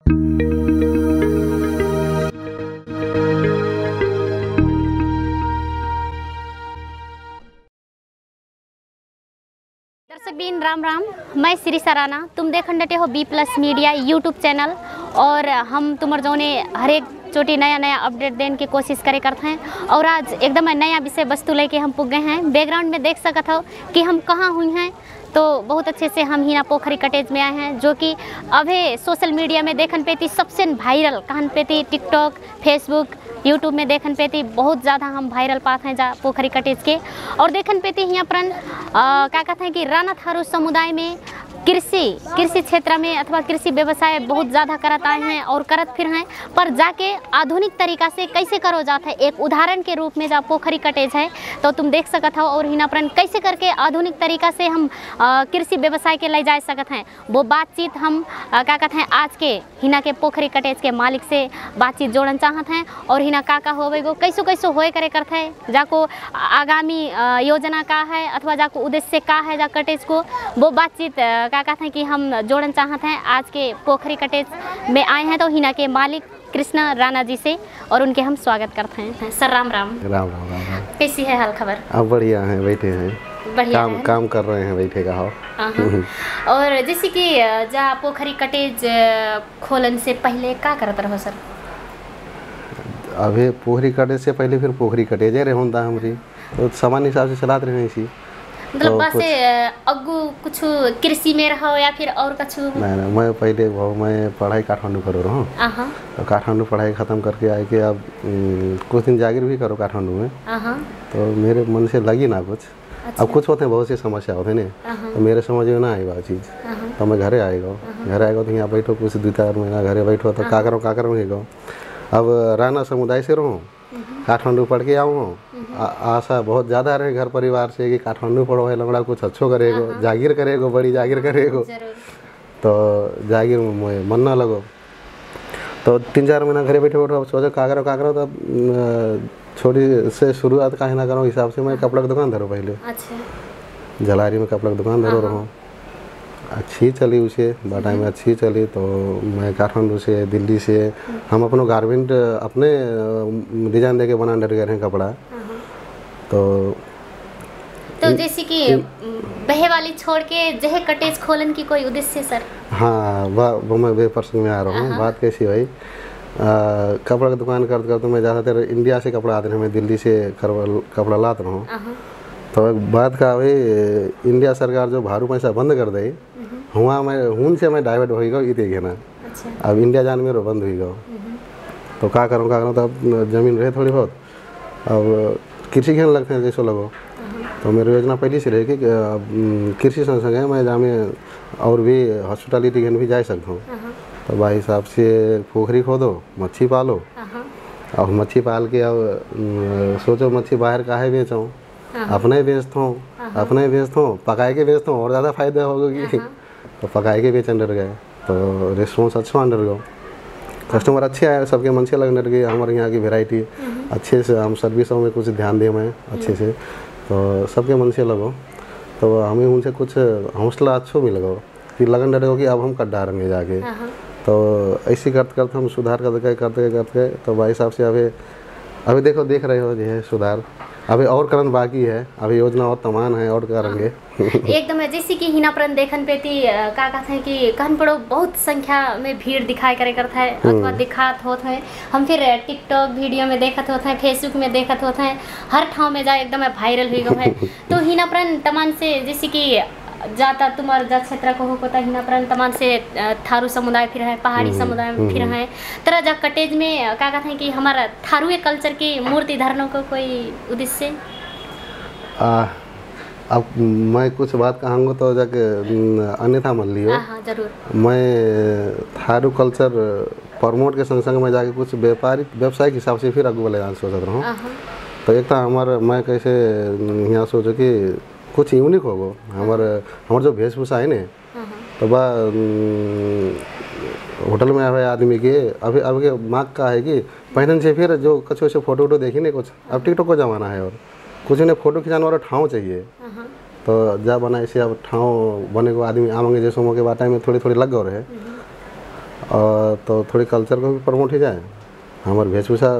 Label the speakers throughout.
Speaker 1: दर्शक बीन राम राम, मैं श्री सराना। तुम देखन डटे हो B+ मीडिया यूट्यूब चैनल और हम तुम्हार जोने हर एक चोटी नया नया अपडेट देने की कोशिश करे करते हैं। और आज एकदम नया विषय वस्तु लेके हम पुग गए हैं। बैकग्राउंड में देख सकत हो कि हम कहाँ हुई हैं, तो बहुत अच्छे से हम हिना पोखरी कटेज में आए हैं, जो कि अभी सोशल मीडिया में देखन पेती सबसे वायरल कहन पेती टिकटॉक, फेसबुक, यूट्यूब में देखन पेती बहुत ज़्यादा हम वायरल पाते हैं जा पोखरी कटेज के। और देखन पेती यहाँ पर क्या कहते हैं कि राणा थारू समुदाय में कृषि क्षेत्र में अथवा कृषि व्यवसाय बहुत ज़्यादा करत आए हैं और करत फिर हैं, पर जाके आधुनिक तरीका से कैसे करो जाता है एक उदाहरण के रूप में जा पोखरी कटेज है, तो तुम देख सकत हो। और हिना पर कैसे करके आधुनिक तरीका से हम कृषि व्यवसाय के ले जा सकत हैं, वो बातचीत हम क्या कहते हैं आज के हिना के पोखरी कटेज के मालिक से बातचीत जोड़न चाहत हैं। और हिना का होवेगो कैसो कैसो होए करे करते हैं, जाको आगामी योजना का है अथवा जाको उद्देश्य का है जा कटेज को, वो बातचीत क्या कहते हैं कि हम जोड़न चाहते हैं आज के पोखरी कटेज में आए हैं। तो हिना के मालिक कृष्णा राणा जी से और उनके हम स्वागत करते हैं। सर राम राम।
Speaker 2: राम राम राम राम।
Speaker 1: कैसी है हाल खबर?
Speaker 2: अब बढ़िया हैं, बैठे हैं,
Speaker 1: बढ़िया
Speaker 2: काम कर रहे हैं, बैठे का हो।
Speaker 1: और जैसे कि जा पोखरी कटेज खोलन से पहले क्या करत रहो सर?
Speaker 2: अभी पोखरी कटेज से पहले फिर पोखरी कटेज रहे होता हमारी, तो सामान्य हिसाब से चलाते रहे इसी।
Speaker 1: मतलब बस अगु कुछ कृषि में रहो या फिर और कुछ?
Speaker 2: नहीं, मैं पहले मैं पढ़ाई काठमांडू करो रहा हूँ, तो काठमांडू पढ़ाई ख़त्म करके आए के अब कुछ दिन जागिर भी करो काठमांडू में, तो मेरे मन से लगी ना कुछ। अच्छा। अब कुछ होते हैं, बहुत सी समस्या होते हैं, तो मेरे समझ में ना आई बात चीज़, तो मैं घरे आएगा तो यहाँ बैठो कुछ 2-4 महीना घरे बैठो, तो का करूँ ही गो। अब राणा समुदाय से रहूँ, काठमांडू पढ़ के आऊँ, आशा बहुत ज़्यादा रहे घर परिवार से कि काठमांडू पढ़ो है लंगड़ा कुछ अच्छो करेगो, जागीर करेगो, बड़ी जागीर करेगो, तो जागीर में मन ना लगो। तो 3-4 महीना घरे बैठे बैठो, अब सोचो का करो, तब छोटी से शुरुआत काहे ना करो हिसाब से मैं कपड़ा की दुकान धरो पहले। अच्छा। जलारी में कपड़ा की दुकान धरो रहा, अच्छी चली उसे बाटा में अच्छी चली। तो मैं काठमांडू से दिल्ली से हम अपना गारमेंट अपने डिजाइन दे के बना डर गए हैं कपड़ा। तो
Speaker 1: जैसे कि बहे वाली छोड़ के जहे कटेज खोलन की कोई उद्देश्य सर? हाँ,
Speaker 2: वो मैं वे प्रसंग में आ रहा हूँ। बात कैसी भाई, कपड़ा की दुकान करते मैं ज़्यादातर इंडिया से कपड़ा आते हैं, मैं दिल्ली से कपड़ा लाता हूँ। तो एक बात का भाई, इंडिया सरकार जो भारू पैसा बंद कर दे, हुआ मैं से मैं डाइवर्ट हो गया इतने घेना। अच्छा। अब इंडिया जाने में बंद हुई गो, तो का करूँ तो अब ज़मीन रहे थोड़ी बहुत, अब कृषि घेने लगते हैं जैसो लगो। तो मेरी योजना पहले से रही कि कृषि संसंग है, मैं जहाँ और भी हॉस्पिटलिटी घेने भी जा सकता हूँ। तो भाई हिसाब से पोखरी खोदो, मच्छी पालो, और मच्छी पाल के अब सोचो मच्छी बाहर काहे बेचूँ, अपने बेचता हूँ, पकाए के बेचता हूँ और ज़्यादा फायदा होगी। तो पकाए के बेच अंडर गए, तो रिस्पॉन्स अच्छा अंडर गो, कस्टमर अच्छे आए, सबके मन से लगने लगे। हमारे यहाँ की वैरायटी अच्छे से, हम सर्विसों में कुछ ध्यान दें मैं अच्छे से, तो सबके मन से लगो। तो हमें उनसे कुछ हौसला अच्छा मिल गो कि लगन डरे हो कि अब हम कड्ढा रहेंगे जाके। तो ऐसे करते हम सुधार करते तो भाई साहब से अभी देखो देख रहे हो ये सुधार, अभी और करन बाकी है, अभी योजना और तमाम है और करेंगे।
Speaker 1: एकदम है, जैसे कि हिना परन देखन पेती का कहते हैं कि कहन पड़ो बहुत संख्या में भीड़ दिखाई करे करता है अथवा दिखात होता है। हम फिर टिकटॉक वीडियो में देखत होता है, फेसबुक में देखत होता है, हर ठाव में जा एकदम वायरल हुई गो है। तो हिना परन तमाम से जैसे कि जाता तुम्हारा जा क्षेत्र को होता हिना परन तमाम से थारू समुदाय फिर है, पहाड़ी समुदाय फिर है, तरह जा कटेज में क्या कहते हैं कि हमारा थारूए कल्चर की मूर्ति धारणों को कोई उद्देश्य?
Speaker 2: अब मैं कुछ बात कहूँगा तो जाके अन्यथा मान लियो।
Speaker 1: जरूर। मैं
Speaker 2: थारू कल्चर प्रमोट के संग संग में जाके कुछ व्यवसायिक हिसाब से फिर आगे वाले सोच रहा हूँ। तो एक था हमारा, मैं कैसे यहाँ सोचो कि कुछ यूनिक होगो हमारे जो वेशभूषा है ना, तो बा होटल में आवे आदमी के अभी मांग का है कि पहनन से फिर जो कुछ वैसे फोटो देखी नहीं कुछ, अब टिकटॉक को जमाना है और कुछ उन्हें फोटो खिंचाने वाला ठाव चाहिए। तो जा बना ऐसे अब ठाव बने को आदमी आवेंगे जैसे मौके बाटा में थोड़ी लग गए रहे। और तो थोड़ी कल्चर को भी प्रमोट हो जाए, हमारे वेशभूषा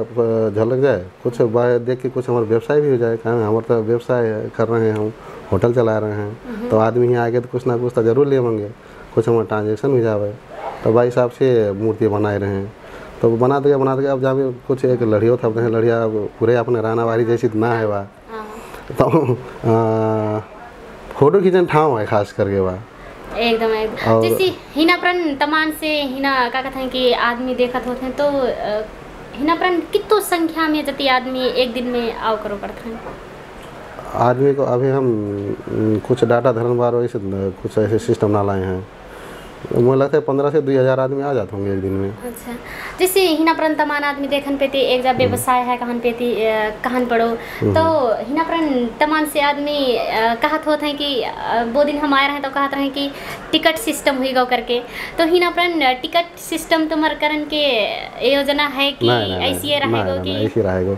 Speaker 2: झलक जाए, कुछ बाहर देख के कुछ हमारा व्यवसाय भी हो जाए। कारण हमारा तो व्यवसाय कर रहे हैं, हम होटल चला रहे हैं, तो आदमी यहाँ आएंगे तो कुछ ना कुछ तो जरूर ले होंगे, कुछ हमारा ट्रांजेक्शन हो जाए। तो भाई हिसाब से मूर्ति बनाए रहे हैं, तो बना दिया अब जहाँ कुछ एक लड़ियों थपते हैं, लड़िया पूरे अपने राना वारी जैसी ना है वह, तो फोटो खींचने ठाव है खास करके वह
Speaker 1: एकदम जैसे हिना प्रन तमान से हिना का कहते हैं कि आदमी देखत होते हैं, तो हिना प्रन कितो संख्या में जति आदमी एक दिन में आओ करो करते हैं
Speaker 2: आदमी को। अभी हम कुछ डाटा धरन बार वैसे कुछ ऐसे सिस्टम ना लाए हैं, मुझे लगता है 15 से 2000 आदमी आ जाते होंगे एक दिन में।
Speaker 1: अच्छा, जैसे हिना प्रन तमान आदमी देखन पेती एक जब व्यवसाय है कहन पेती कहन पड़ो, तो हिना प्रन तमान से आदमी कहत होते हैं कि वो दिन हम आए रहे तो कहते रहे कि टिकट सिस्टम हुई गो करके, तो हिना प्रन टिकट सिस्टम तुम्हार करन के योजना है कि ऐसी रहेगा कि
Speaker 2: ऐसी रहेगा।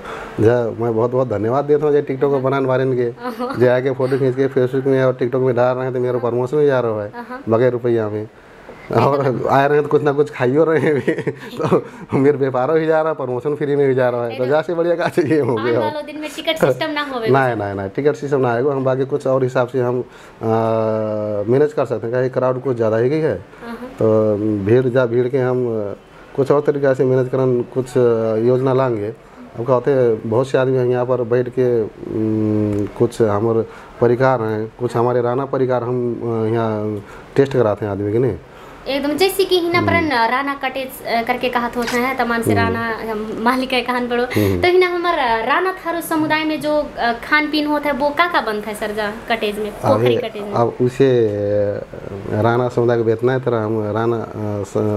Speaker 2: मैं बहुत बहुत धन्यवाद देता हूँ जो टिकटॉक को बनाने वाले के, जो आके फोटो खींच के फेसबुक में और टिकटॉक में डाल रहे हैं, तो मेरा प्रमोशन भी जा रहा है बगैर रुपया में, और आ रहे हैं तो कुछ ना कुछ खाइयो रहे हैं भी, तो मेरे व्यापार भी जा रहा है, प्रमोशन फ्री में भी जा रहा है, तो जैसे बढ़िया का चाहिए हो गया।
Speaker 1: वालों दिन में टिकट सिस्टम ना होवे
Speaker 2: नहीं टिकट सिस्टम ना आएगा, हम बाकी कुछ और हिसाब से हम मैनेज कर सकते हैं। क्या क्राउड कुछ ज़्यादा ही गई है, तो भीड़ के हम कुछ और तरीक़े से मैनेज करन कुछ योजना लाएंगे। अब क्या होते हैं बहुत से आदमी यहाँ पर बैठ के कुछ हमारे परिकार हैं, कुछ हमारे राना परिकार हम यहाँ टेस्ट कराते हैं आदमी के नहीं
Speaker 1: एकदम। जैसे कि हिना परन राना कटेज करके कहत होते हैं तमान से राना मालिक है कहन पड़ो, तो हिना हमार राना थारू समुदाय में जो खान पीन होता है वो का बनता है सर जा कटेज में, पोखरी कटेज में?
Speaker 2: अब उसे राना समुदाय को बेचना है, तरह हम राना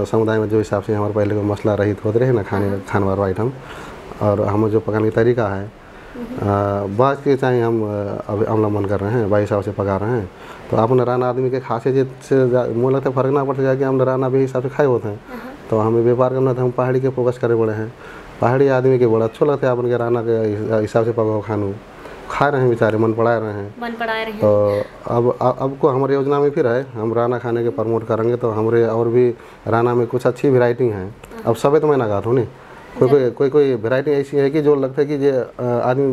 Speaker 2: समुदाय में जो हिसाब से हमारे पहले को मसला रहित होते रहे ना खाने वाला आइटम, और हम जो पकाने का तरीका है बात के चाहे हम अभी अवलंबन कर रहे हैं, भाई हिसाब से पका रहे हैं। तो अपने राना आदमी के खासियत से मुझे लगता है फर्क ना पड़ता जाए, हम राना भी हिसाब से खाए होते हैं, तो हमें व्यापार करना था, हम पहाड़ी के फोकस करे बड़े हैं, पहाड़ी आदमी के बड़ा अच्छा लगता है अपन के राना के हिसाब से पका खानू खा रहे हैं, बेचारे मन पड़ा रहे हैं। तो अब को हमारी योजना में फिर है, हम राना खाने के प्रमोट करेंगे, तो हमारे और भी राना में कुछ अच्छी वेराइटी हैं। अब सभी तो मैं ना गा हूँ नहीं, कोई वेराइटी ऐसी है कि जो लगता है कि ये आदमी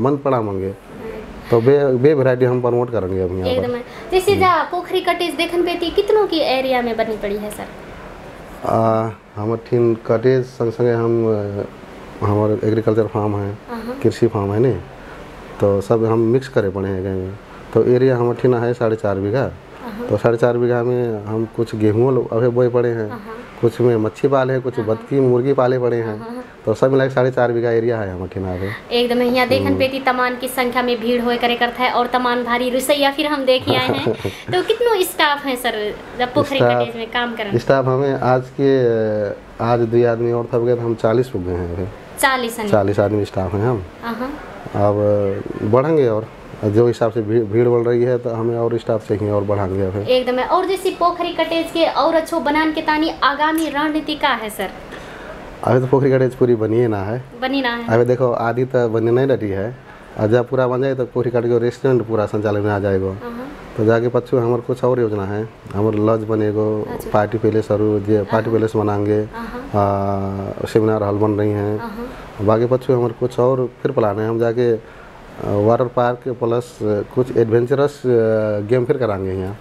Speaker 2: मन पड़ा मांगे, तो बे वेराइटी हम प्रमोट करेंगे अभी यहाँ पर।
Speaker 1: जैसे जा पोखरी कटेज देखन पे थी कितनों की एरिया में बनी पड़ी है सर?
Speaker 2: हमारे ठीन कटेज संग संगे हम हमारे एग्रीकल्चर फार्म है, कृषि फार्म है नहीं, तो सब हम मिक्स करे पड़े हैं गए में। तो एरिया हमारे ठीना है 4.5 बीघा, तो 4.5 बीघा में हम कुछ गेहूँ अभी बोए पड़े हैं, कुछ में मच्छी पाले हैं, कुछ बतकी मुर्गी पाले पड़े हैं, तो सब मिला 4.5 बीघा एरिया है हमारे ठीना पे।
Speaker 1: एकदम यहाँ देखन पे तमान की संख्या में भीड़ होए करे करता है, और तमान भारी रसोईया फिर हम देख आए हैं। तो कितनो स्टाफ है सर जब पोखरी कटेज में काम करने?
Speaker 2: स्टाफ हमें आज 2 आदमी और थप गए तो हम 40 हो गए हैं अभी। 40 आदमी स्टाफ हैं हम। अब बढ़ेंगे और जो हिसाब से भीड़ बढ़ रही है, तो हमें और स्टाफ चाहिए और बढ़ाएंगे अभी
Speaker 1: एकदम। और जैसे पोखरी कटेज के और अच्छो बनान के तानी आगामी रणनीति का है सर?
Speaker 2: अभी तो पोखरी कटेज पूरी बनी ना है। अभी देखो आधी तो बनने नहीं डटी है, और जब पूरा बन जाए तो पोखरी कटेज का रेस्टोरेंट पूरा संचालन में आ जाएगा। तो जाके पच्चू हमारे कुछ और योजना है, हमारे लॉज बनेगो, पार्टी पैलेस और पार्टी पैलेस बनाएंगे, सेमिनार हॉल बन रही हैं, बाकी पच्चू हमारे कुछ और फिर प्लान है। हम जाके वाटर पार्क प्लस कुछ एडवेंचरस गेम फिर कराएंगे यहाँ,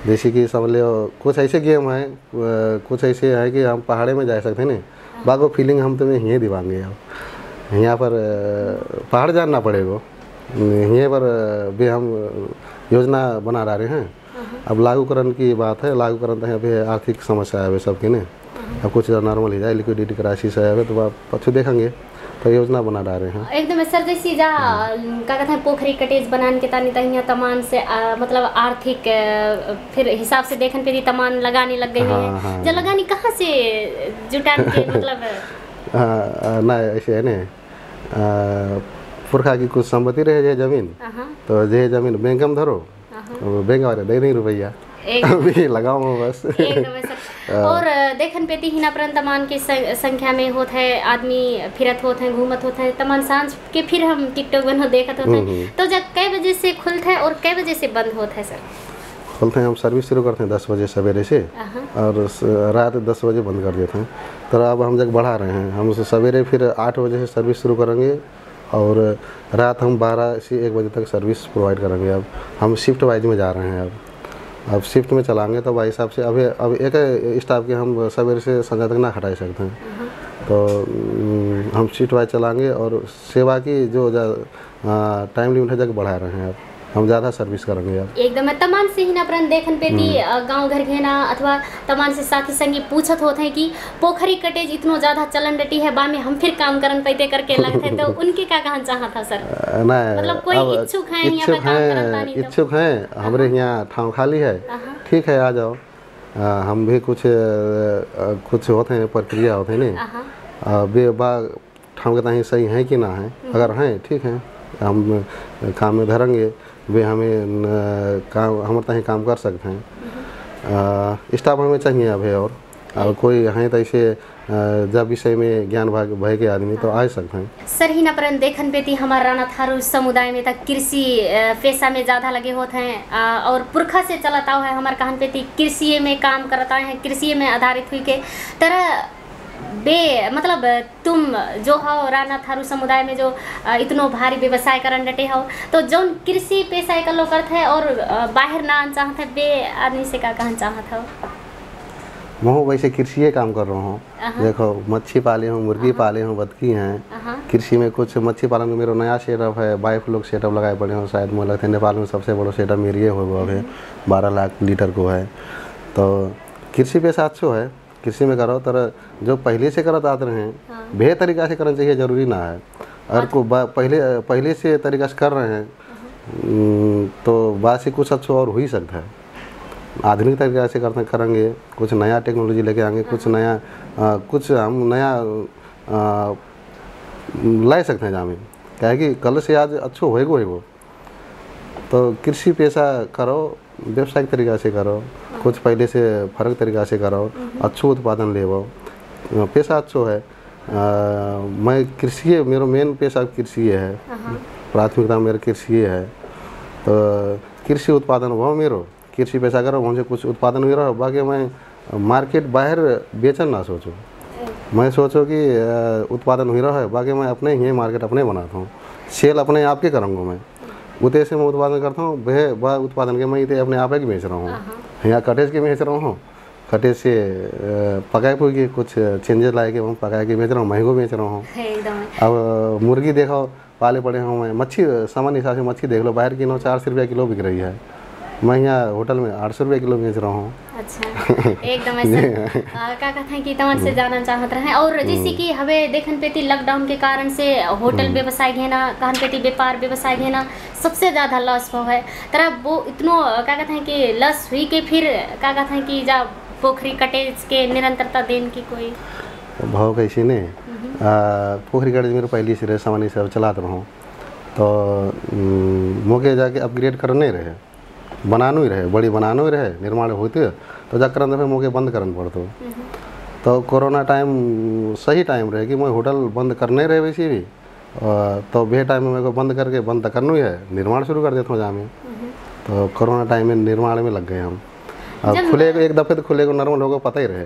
Speaker 2: जैसे कि समझ लो कुछ ऐसे गेम है, कुछ ऐसे है कि हम पहाड़े में जा सकते हैं ना, बाकी फीलिंग हम तुम्हें यहीं दिवाएंगे। अब यहाँ पर पहाड़ जानना पड़ेगा, यहीं पर भी हम योजना बना रहे हैं। अब लागूकरण की बात है, लागूकरण तो यहाँ पे आर्थिक समस्या है सबकी ने, अब कुछ नॉर्मल ही जाए, लिक्विडिटी क्राइसिस है तो आप पछू देखेंगे, तो योजना बना रहे हैं
Speaker 1: एकदम। सर जैसे जा क्या कहते हैं पोखरी कटेज बनाने के तानी तहिया तमान से मतलब आर्थिक फिर हिसाब से देखन पे तमान लगाने लग गई है, जो लगानी कहाँ से जुटान के मतलब?
Speaker 2: ना ऐसे है ना, पुरखा की कुछ संपत्ति रहे जे जमीन, तो जे जमीन बैंक में धरो, बैंक वाले दे नहीं रुपया अभी लगाओ बस।
Speaker 1: और देखन पे हिना परन तमान की संख्या में होता है, आदमी फिरत होते हैं, घूमत होते हैं, तमान सांझ के फिर हम टिकटॉक बनो देखत होते हैं। तो जब कै बजे से खुलता है और कै बजे से बंद होता है सर?
Speaker 2: खोलते हैं हम, सर्विस शुरू करते हैं 10 बजे सवेरे से और रात 10 बजे बंद कर देते हैं। तो अब हम जब बढ़ा रहे हैं, हम सवेरे फिर 8 बजे से सर्विस शुरू करेंगे और रात हम 12 से 1 बजे तक सर्विस प्रोवाइड करेंगे। अब हम शिफ्ट वाइज में जा रहे हैं। अब शिफ्ट में चलाएंगे तो भाई हिसाब से अब एक स्टाफ के हम सवेरे से संध्या तक ना हटा सकते हैं, तो हम शिफ्ट वाइज चलाएंगे और सेवा की जो टाइम लिमिट है जगह बढ़ा रहे हैं। अब हम ज़्यादा सर्विस करेंगे। अब
Speaker 1: एकदम तमान से ही अपन देखन पेती गांव घर घेना अथवा तमान से साथी संगी पूछत होते हैं कि पोखरी कटेज इतना ज़्यादा चलन डटी है, बा में हम फिर काम करन पैते करके लगते, तो उनके क्या कहना चाहा था सर?
Speaker 2: नहीं,
Speaker 1: मतलब कोई इच्छुक है यहाँ पे काम करन तानी तो?
Speaker 2: इच्छुक हैं, हमारे यहाँ ठाव खाली है, ठीक है आ जाओ। हम भी कुछ होते हैं, प्रक्रिया होते हैं नहीं, बे बा ठाव के ताही सही है कि ना है, अगर हैं ठीक है हम काम में धरेंगे, वे हमें काम हमारे ताही काम कर सकते हैं। स्टाफ हमें चाहिए अभी और कोई हैं तो ऐसे जब विषय में ज्ञान भय के आदमी तो आ सकते हैं।
Speaker 1: सर ही नपरन देखन पेती हमारा राणा थारू समुदाय में तक कृषि पेशा में ज़्यादा लगे होते हैं और पुरखा से चलता हुआ है हमारे कहन पेती कृषि में काम करता है, कृषि में आधारित हुई के तरह बे मतलब तुम जो हो राणा थारू समुदाय में जो इतनो भारी व्यवसाय करन डटे हो, तो जो कृषि पेशा का लोग करते हैं और बाहर ना आना चाहते बे आदमी से क्या कहना चाहता हो?
Speaker 2: मैं वैसे कृषि काम कर रहा हूँ। देखो मच्छी पाले हूँ, मुर्गी पाले हूँ, बतखी हैं। कृषि में कुछ मच्छी पालन में मेरा नया सेटअप है, 22 लोग सेटअप लगाए पड़े हैं शायद, मुझे लगता है नेपाल में सबसे बड़ा सेटअप मेरी है, वो है 12 लाख लीटर को है। तो कृषि पेशा अच्छा है, कृषि में करो तर जो पहले से करत आते हैं बेहतर तरीका से करना चाहिए, जरूरी ना है। अगर को पहले से तरीका से कर रहे हैं तो बाद से कुछ अच्छा और हो ही सकता है। आधुनिक तरीका से करेंगे, कुछ नया टेक्नोलॉजी लेके आएंगे, कुछ हम नया ला सकते हैं जामे, क्या है कि कल से आज अच्छो होएगो। तो कृषि पेशा करो, व्यावसायिक तरीका से करो, कुछ पहले से फर्क तरीका से करो, अच्छो उत्पादन ले वो, पेशा अच्छो है। मैं कृषि, मेरा मेन पेशा कृषि है, प्राथमिकता मेरा कृषि है। तो कृषि उत्पादन वो मेरो कृषि पेशा करो, मुझे कुछ उत्पादन भी रहो, बाकी मैं मार्केट बाहर बेचन ना सोचूं। मैं सोचो कि उत्पादन हुई रहा है, बाकी मैं अपने ही मार्केट अपने बनाता हूँ, सेल अपने आप के करूँगा। मैं उते से मैं उत्पादन करता हूँ, वह उत्पादन के मैं इतने अपने आप ही बेच रहा हूँ। यहाँ कटेज के बेच रहा हूँ, कटेज से पकाए फूल के कुछ चेंजेस लाए के हम पकाए के बेच रहा हूँ, महंगो बेच रहा हूँ। अब मुर्गी देखो पाले पड़े हूँ मैं, मच्छी सामान्य हिसाब से मच्छी देख लो, बाहर की 400 रुपया किलो बिक रही है, मैं यहाँ होटल में 800 रुपये किलो बेच रहा हूँ।
Speaker 1: अच्छा एकदम ऐसा क्या कहते हैं कि तमन से जाना चाहते हैं। और जैसे कि हमें देखन पेती लॉकडाउन के कारण से होटल व्यवसाय घेना, कहन पेती व्यापार व्यवसाय घेना सबसे ज़्यादा लॉस हो है, तरह वो इतनो क्या कहते हैं कि लॉस हुई के फिर क्या कहते हैं कि जा पोखरी कटेज के निरंतरता देन की कोई
Speaker 2: भाव कैसी ने पोखरी कटेज मेरे पहली से सामान्य से चलाते रहूँ, तो मौके जाके अपग्रेड करने रहे, बनानो ही रहे, बड़ी बनानो ही रहे, निर्माण होते तो जाकर फिर मौके बंद करना पड़ता। तो कोरोना टाइम सही टाइम रहे कि मैं होटल बंद करने रहे वैसे भी, तो बे टाइम में मेरे को बंद करके बंद तो करना ही है, निर्माण शुरू कर देता हूँ जहाँ में। तो कोरोना टाइम में निर्माण में लग गए हम। अब खुले एक दफ़े तो खुले को नॉर्मल होगा पता ही रहे,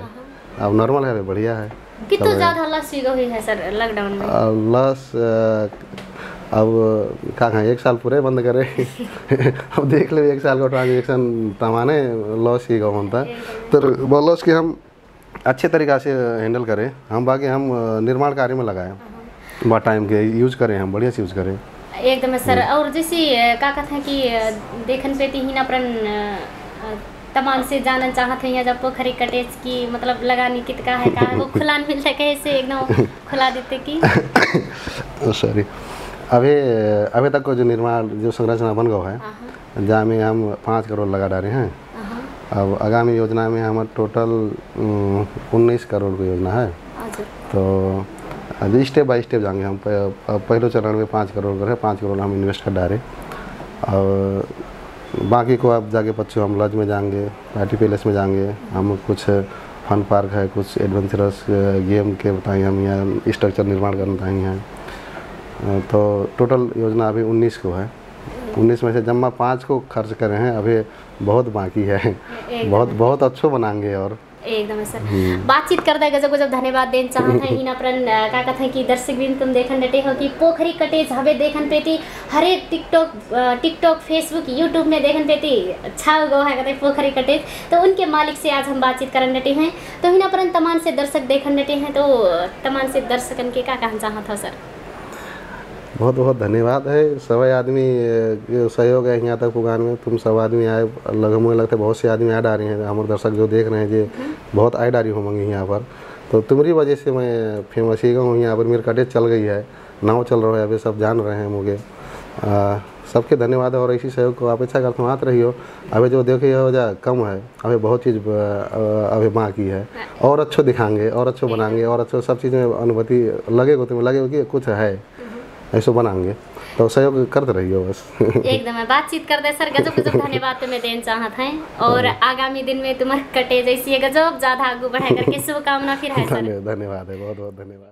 Speaker 2: अब नॉर्मल है, बढ़िया है।
Speaker 1: कितना ज़्यादा लॉस हुई है सर लॉकडाउन में?
Speaker 2: लॉस अब क्या कहें, 1 साल पूरे बंद करे अब देख ले 1 साल का ट्रांजेक्शन तमाने लॉस ही होता, तो वो लॉस के हम अच्छे तरीक़ा से हैंडल करें, हम बाकी हम निर्माण कार्य में लगाएं, बहुत टाइम के यूज करें, हम बढ़िया से यूज करें
Speaker 1: एकदम सर। और जैसे क्या कहते हैं कि देखन पेती ही ना तमाम से जानना चाहते हैं जब पोखरी कटेज की मतलब लगानी कितना है, कहाँ वो खुला मिलता है, कैसे एकदम खुला देते कि
Speaker 2: सॉरी अभी तक को जो निर्माण जो संरचना बन गया है, जहाँ में हम 5 करोड़ लगा डाले हैं। अब आगामी योजना में हमारा टोटल 19 करोड़ की योजना है, तो स्टेप बाय स्टेप जाएंगे हम। पहले चरण में 5 करोड़ कर है, 5 करोड़ हम इन्वेस्ट कर डाले, और बाकी को अब जाके बच्चों हम लॉज में जाएंगे, पार्टी पैलेस में जाएंगे, हम कुछ फन पार्क है, कुछ एडवेंचरस गेम के बताएंगे, हम यहाँ स्ट्रक्चर निर्माण करना बताएंगे हैं। तो टोटल योजना अभी 19 को है। 19 में से जम्मा 5 को खर्च करे हैं, अभी बहुत बाकी है। बहुत अच्छो बनाएंगे और
Speaker 1: एकदम सर बातचीत करते गजब गजब धन्यवाद देना चाहते हैं। हिना प्रन का कहते हैं कि दर्शक बिन तुम देखन डटे हो कि पोखरी कटेज हवे देखन पेती हर एक टिकटॉक फेसबुक यूट्यूब में देखन पेती छाव गो है कहते पोखरी कटेज। तो उनके मालिक से आज हम बातचीत करन डटे हैं। तो हिना प्रन तमाम से दर्शक देखन डटे हैं, तो तमाम से दर्शकन के का कहना चाहत हो सर?
Speaker 2: बहुत बहुत धन्यवाद है सभी आदमी सहयोग है यहाँ तक पुगान में। तुम सब आदमी आए, मुझे लगता है बहुत से आदमी ऐड आ रही हैं, हमारे दर्शक जो देख रहे हैं जी बहुत ऐड आ रही होंगी यहाँ पर। तो तुम्हारी वजह से मैं फेमस ही हूँ यहाँ पर, मेरी कटेज चल गई है, नाव चल रहा है, अभी सब जान रहे हैं मुझे। सबके धन्यवाद है और इसी सहयोग को अपेक्षा करता हूँ आते रही हो। अभी जो देखिए हो जा कम है, अभी बहुत चीज़ अभी बाकी है, और अच्छो दिखाएंगे और अच्छो बनाएंगे और अच्छो सब चीज़ में अनुभूति लगेगा, तुम्हें लगेगा कि कुछ है ऐसा बनाएंगे। तो सहयोग करते रहिए बस। एकदम
Speaker 1: बातचीत करते सर गजब गजब धन्यवाद तुम्हें देना चाहत हैं, और आगामी दिन में तुम्हारे कटे जैसी गजब ज़्यादा आगू बढ़ा करके शुभकामना फिर है सर।
Speaker 2: धन्यवाद है, बहुत बहुत धन्यवाद।